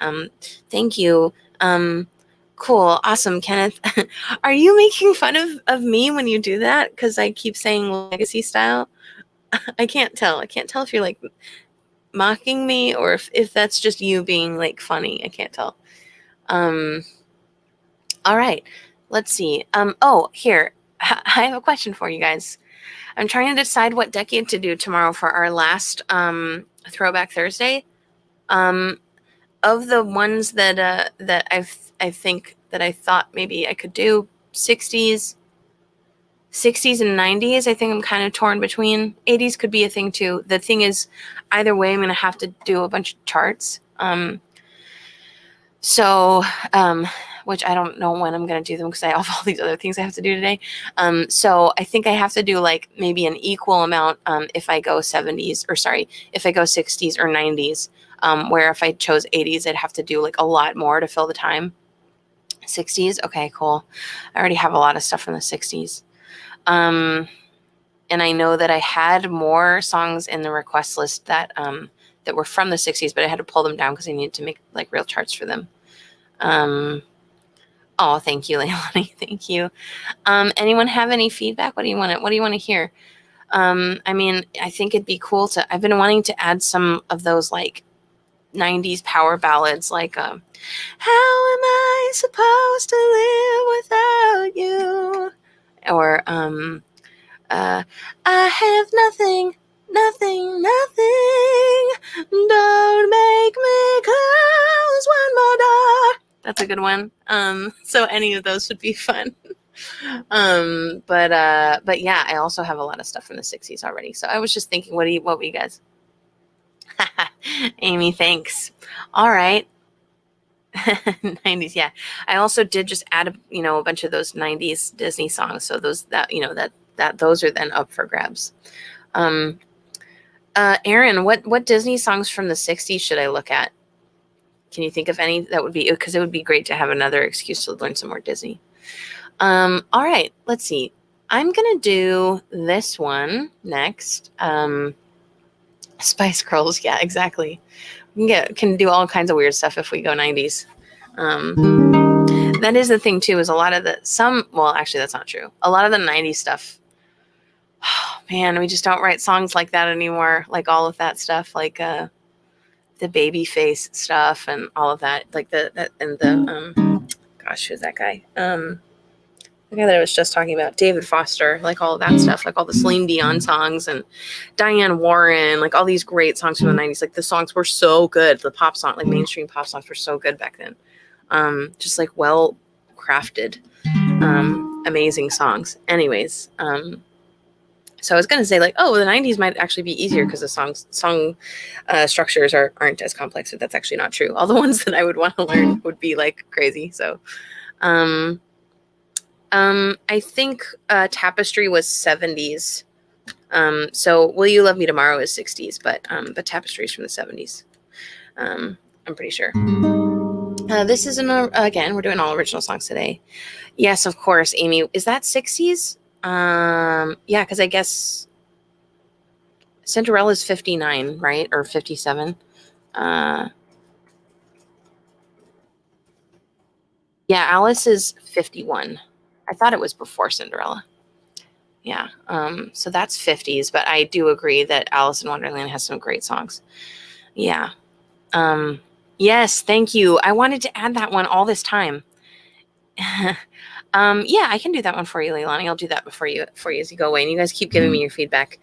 Thank you. Cool. Awesome, Kenneth. Are you making fun of me when you do that? Because I keep saying legacy style. I can't tell. I can't tell if you're like mocking me or if that's just you being like funny. I can't tell. All right. Let's see. Oh, here. I have a question for you guys. I'm trying to decide what decade to do tomorrow for our last Throwback Thursday. Of the ones that I think that I thought maybe I could do 60s and 90s. I think I'm kind of torn between. 80s could be a thing too. The thing is, either way, I'm going to have to do a bunch of charts. Which I don't know when I'm going to do them because I have all these other things I have to do today. So I think I have to do like maybe an equal amount if I go 60s or 90s, where if I chose 80s, I'd have to do like a lot more to fill the time. 60s. Okay, cool. I already have a lot of stuff from the 60s. And I know that I had more songs in the request list that were from the 60s, but I had to pull them down because I needed to make like real charts for them. Oh, thank you, Leilani. Thank you. Anyone have any feedback? What do you want to hear? I mean, I think it'd be cool I've been wanting to add some of those like 90s power ballads, like how am I supposed to live without you? Or I have nothing. Don't make me close one more door. That's a good one. So any of those would be fun. But yeah, I also have a lot of stuff from the 60s already. So I was just thinking, what were you guys? Amy, thanks. All right. 90s, yeah. I also did just add a bunch of those 90s Disney songs. So those those are then up for grabs. Aaron, what Disney songs from the 60s should I look at? Can you think of any that would be, because it would be great to have another excuse to learn some more Disney. All right, let's see. I'm going to do this one next. Spice Girls. Yeah, exactly. We can do all kinds of weird stuff if we go 90s. That is the thing too, is a lot of actually that's not true. A lot of the 90s stuff, oh man, we just don't write songs like that anymore. Like all of that stuff, like the Babyface stuff and all of that, like gosh, who's that guy? The guy that I was just talking about, David Foster, like all of that stuff, like all the Celine Dion songs and Diane Warren, like all these great songs from the 90s. Like the songs were so good. The pop song, like mainstream pop songs were so good back then. Just like well crafted, amazing songs. Anyways, so I was going to say like, oh, the 90s might actually be easier because the song structures aren't as complex, but that's actually not true. All the ones that I would want to learn would be like crazy. So, I think Tapestry was 70s. So Will You Love Me Tomorrow is 60s, but Tapestry is from the 70s. I'm pretty sure. This is again, we're doing all original songs today. Yes, of course, Amy. Is that 60s? Yeah, because I guess Cinderella's 59, right? Or 57. Yeah, Alice is 51. I thought it was before Cinderella. Yeah. So that's 50s, but I do agree that Alice in Wonderland has some great songs. Yeah. Yes, thank you. I wanted to add that one all this time. Yeah, I can do that one for you, Leilani. I'll do that for you as you go away. And you guys keep giving me your feedback.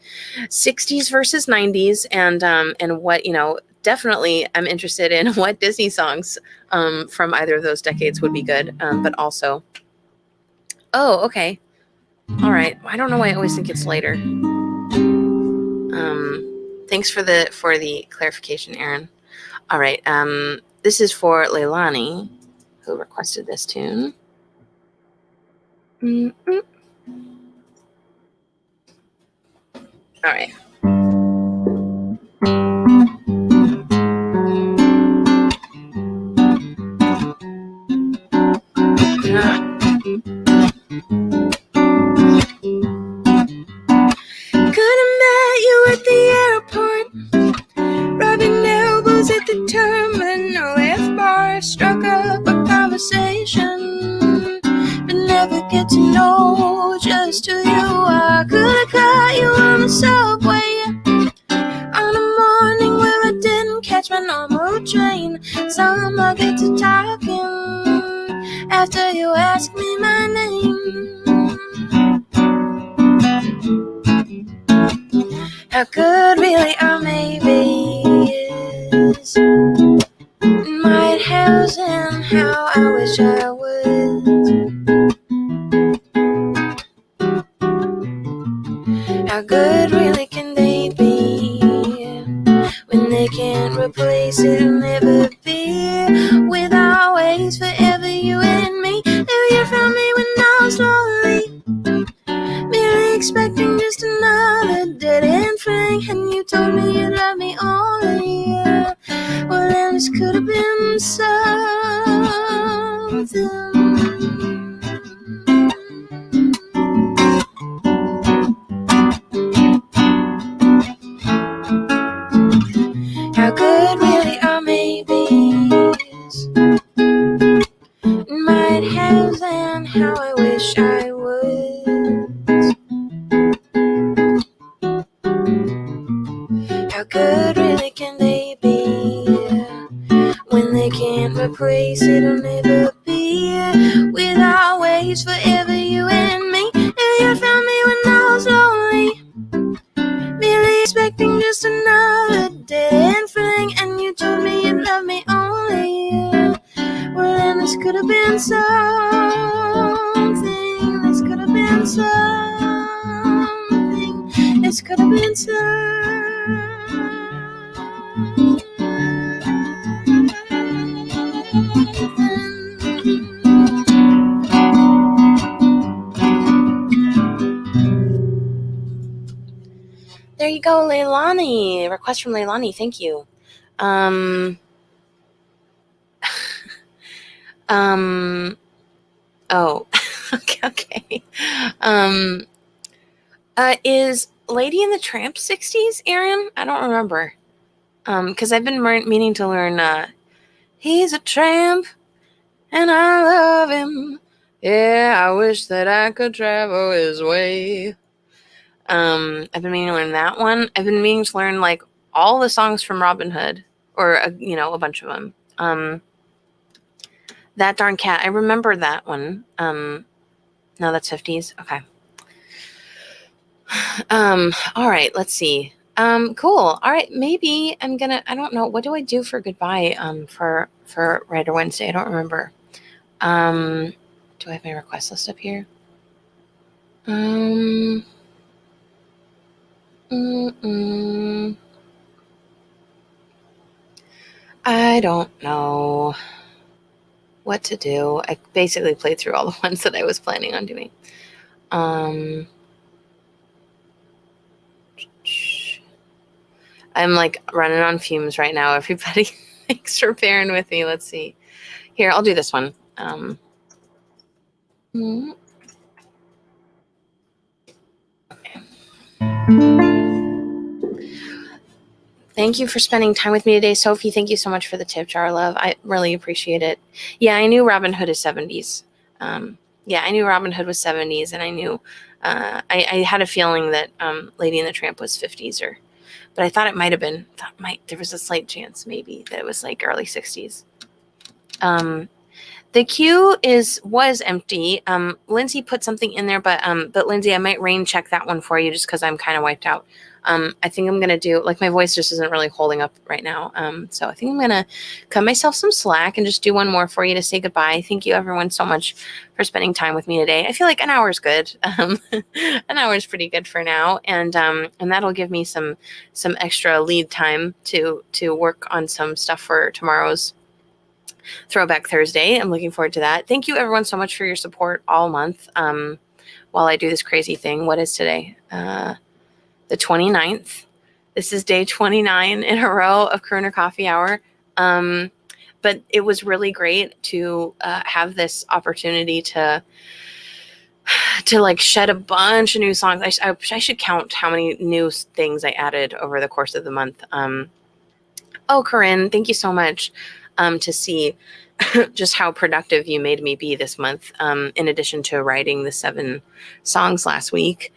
60s versus 90s, and what, definitely I'm interested in what Disney songs from either of those decades would be good. But also, oh, okay. All right. I don't know why I always think it's later. Thanks for the clarification, Aaron. All right. This is for Leilani, who requested this tune. Mm-mm. All right. Could've met you at the airport, rubbing elbows at the terminal. F bar struck up a conversation, but never get to know just who you are. Could've caught you on the subway on a morning where I didn't catch my normal train. Somehow get to talking after you ask me my name. How good really or maybe is my house and how I wish I would. How good really can they be when they can't replace it? It'll never be with always forever you and me. Now you found me when I was lonely, merely expecting just another dead-end thing, and you told me you love me only. Well, then this could have been something. it has and how I wish I would. How good really can they be when they can't replace it or never be without ways forever, you and me. If you found me when I was lonely, merely expecting just another dead thing, and you told me you'd love me only, well then this could have been something, this could have been something, this could have been something. There you go, Leilani. Request from Leilani. Thank you. Oh, okay. Is Lady and the Tramp 60s, Aaron? I don't remember. Because I've been meaning to learn, he's a tramp, and I love him. Yeah, I wish that I could travel his way. I've been meaning to learn that one. I've been meaning to learn, like, all the songs from Robin Hood, or, a bunch of them. That Darn Cat, I remember that one. No, that's 50s. Okay. All right, let's see. Cool. All right, maybe I don't know, what do I do for goodbye, for Writer Wednesday? I don't remember. Do I have my request list up here? I don't know what to do. I basically played through all the ones that I was planning on doing. I'm like running on fumes right now, everybody. Thanks for bearing with me. Let's see. Here, I'll do this one. Okay. Thank you for spending time with me today, Sophie. Thank you so much for the tip jar, love. I really appreciate it. Yeah, I knew Robin Hood is 70s. Yeah, I knew Robin Hood was 70s, and I knew I had a feeling that Lady and the Tramp was 50s, but I thought it might have been. There was a slight chance maybe that it was like early 60s. The queue was empty. Lindsay put something in there, but Lindsay, I might rain check that one for you just because I'm kind of wiped out. I think I'm gonna do, like, my voice just isn't really holding up right now. So I think I'm gonna cut myself some slack and just do one more for you to say goodbye. Thank you everyone so much for spending time with me today. I feel like an hour is good. An hour is pretty good for now, and that'll give me some extra lead time to work on some stuff for tomorrow's Throwback Thursday. I'm looking forward to that. Thank you everyone so much for your support all month while I do this crazy thing. What is today? The 29th. This is day 29 in a row of Crooner Coffee Hour. But it was really great to have this opportunity to like shed a bunch of new songs. I should count how many new things I added over the course of the month. Oh, Corinne, thank you so much. To see just how productive you made me be this month, in addition to writing the 7 songs last week.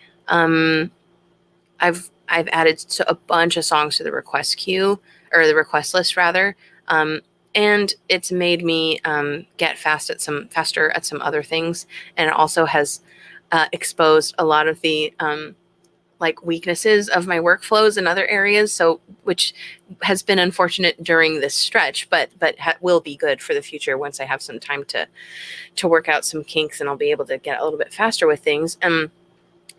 I've added a bunch of songs to the request queue, or the request list rather, and it's made me get faster at some other things, and it also has exposed a lot of the like weaknesses of my workflows in other areas, so which has been unfortunate during this stretch, but will be good for the future once I have some time to work out some kinks, and I'll be able to get a little bit faster with things.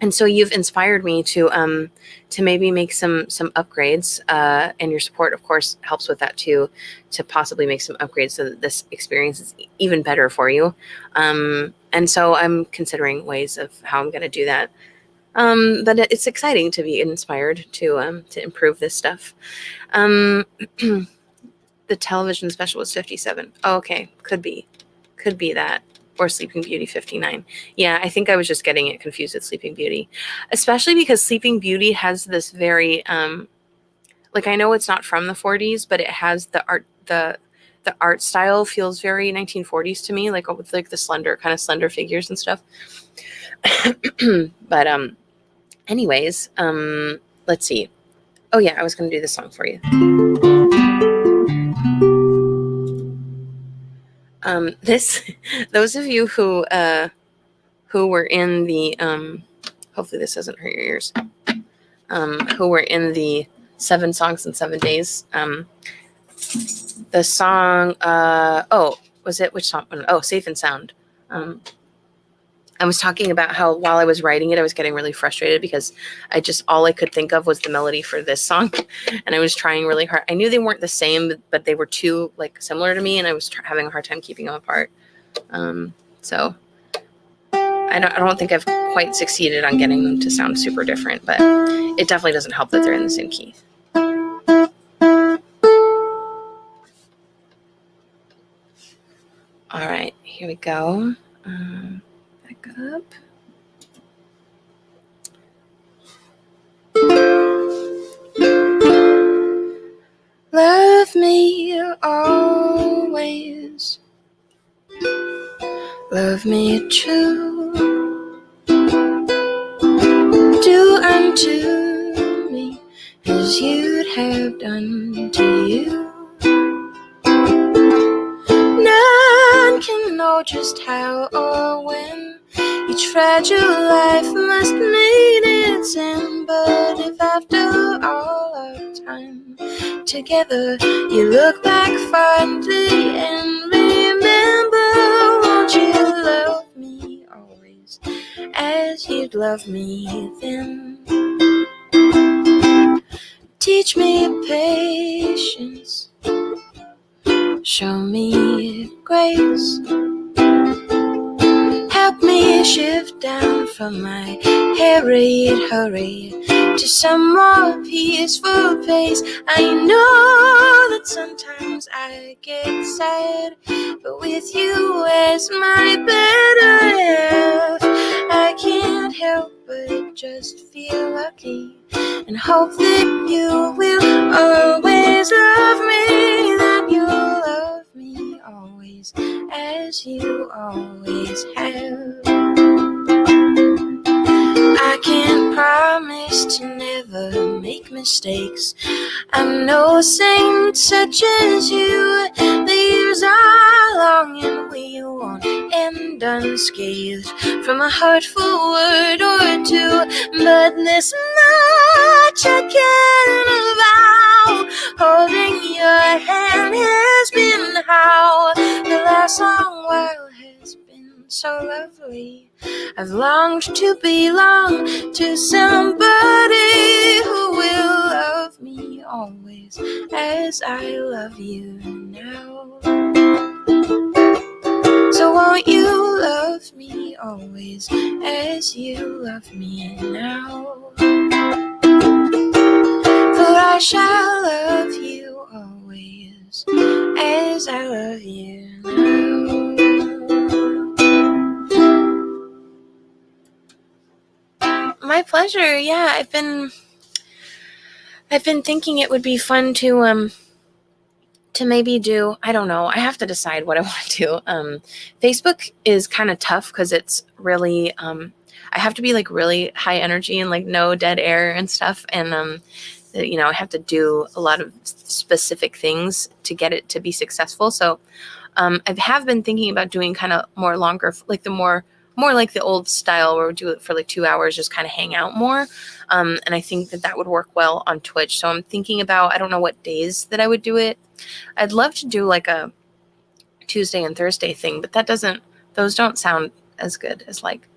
And so you've inspired me to maybe make some upgrades, and your support, of course, helps with that too, to possibly make some upgrades so that this experience is even better for you. And so I'm considering ways of how I'm going to do that. But it's exciting to be inspired to improve this stuff. The television special was 57. Oh, okay, could be that. Or Sleeping Beauty 59. Yeah, I think I was just getting it confused with Sleeping Beauty, especially because Sleeping Beauty has this very like, I know it's not from the 40s, but it has the the art style feels very 1940s to me, like with like the slender figures and stuff. But anyways, let's see. Oh yeah, I was going to do this song for you. Those of you who were in the hopefully this doesn't hurt your ears. Who were in the 7 Songs in 7 Days. The song, which song? Oh, Safe and Sound. I was talking about how while I was writing it, I was getting really frustrated because all I could think of was the melody for this song. And I was trying really hard. I knew they weren't the same, but they were too like similar to me, and I was having a hard time keeping them apart. So I don't think I've quite succeeded on getting them to sound super different, but it definitely doesn't help that they're in the same key. All right, here we go. Back up. Love me always. Love me true. Do unto me as you'd have done to you. None can know just how or when each fragile life must meet its end. But if after all our time together you look back fondly and remember, won't you love me always as you'd love me then? Teach me patience, show me grace, help me shift down from my harried hurry to some more peaceful pace. I know that sometimes I get sad, but with you as my better half, I can't help but just feel lucky and hope that you will always love me, that you'll love me always as you always have. I can't promise to never make mistakes. I'm no saint such as you. The years are long and we won't end unscathed from a hurtful word or two. But this much I can vow, holding your hand has been how the last long while has been so lovely. I've longed to belong to somebody who will love me always as I love you now. So won't you love me always as you love me now? For I shall love you always as I love you now. My pleasure. Yeah, I've been thinking it would be fun to maybe do, I don't know, I have to decide what I want to do. Facebook is kind of tough because it's really I have to be like really high energy and like no dead air and stuff, and I have to do a lot of specific things to get it to be successful. So I have been thinking about doing kind of more longer, like the more like the old style where we do it for like 2 hours, just kind of hang out more. And I think that would work well on Twitch. So I'm thinking about, I don't know what days that I would do it. I'd love to do like a Tuesday and Thursday thing, but those don't sound as good as like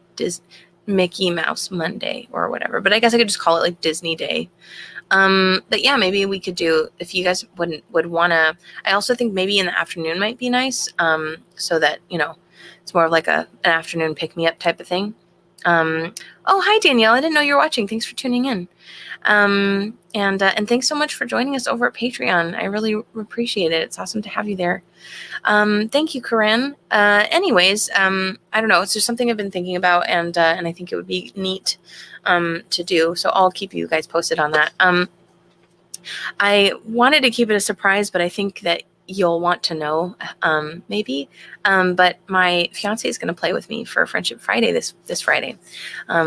Mickey Mouse Monday or whatever. But I guess I could just call it like Disney Day. But yeah, maybe we could do, if you guys would want to, I also think maybe in the afternoon might be nice. So that, it's more of like an afternoon pick-me-up type of thing. Oh, hi, Danielle. I didn't know you were watching. Thanks for tuning in. And thanks so much for joining us over at Patreon. I really appreciate it. It's awesome to have you there. Thank you, Corinne. Anyways, I don't know. It's just something I've been thinking about, and I think it would be neat to do. So I'll keep you guys posted on that. I wanted to keep it a surprise, but I think that you'll want to know, maybe. But my fiance is going to play with me for Friendship Friday this Friday.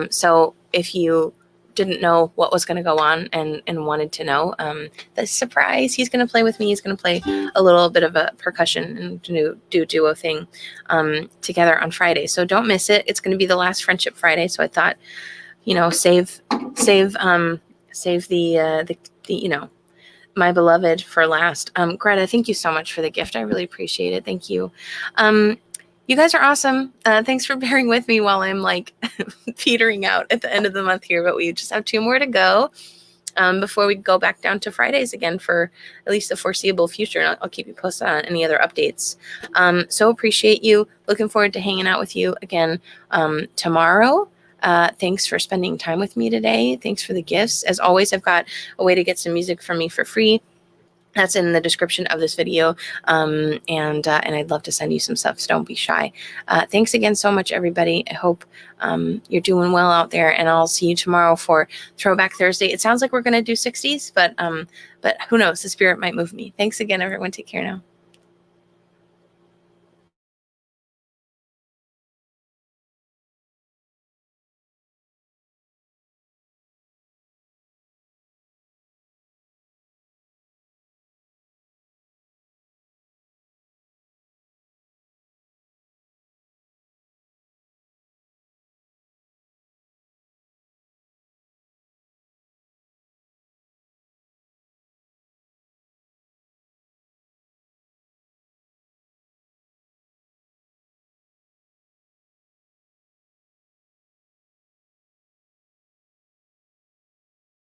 So if you didn't know what was going to go on and wanted to know, the surprise, he's going to play with me. He's going to play a little bit of a percussion and do duo thing together on Friday. So don't miss it. It's going to be the last Friendship Friday. So I thought, save the my beloved for last. Greta, thank you so much for the gift. I really appreciate it. Thank you. You guys are awesome. Thanks for bearing with me while I'm like petering out at the end of the month here, but we just have 2 more to go before we go back down to Fridays again for at least the foreseeable future. And I'll keep you posted on any other updates. So appreciate you. Looking forward to hanging out with you again tomorrow. Thanks for spending time with me today. Thanks for the gifts. As always, I've got a way to get some music from me for free. That's in the description of this video. And I'd love to send you some stuff, so don't be shy. Thanks again so much, everybody. I hope you're doing well out there, and I'll see you tomorrow for Throwback Thursday. It sounds like we're going to do 60s, but who knows? The spirit might move me. Thanks again, everyone. Take care now.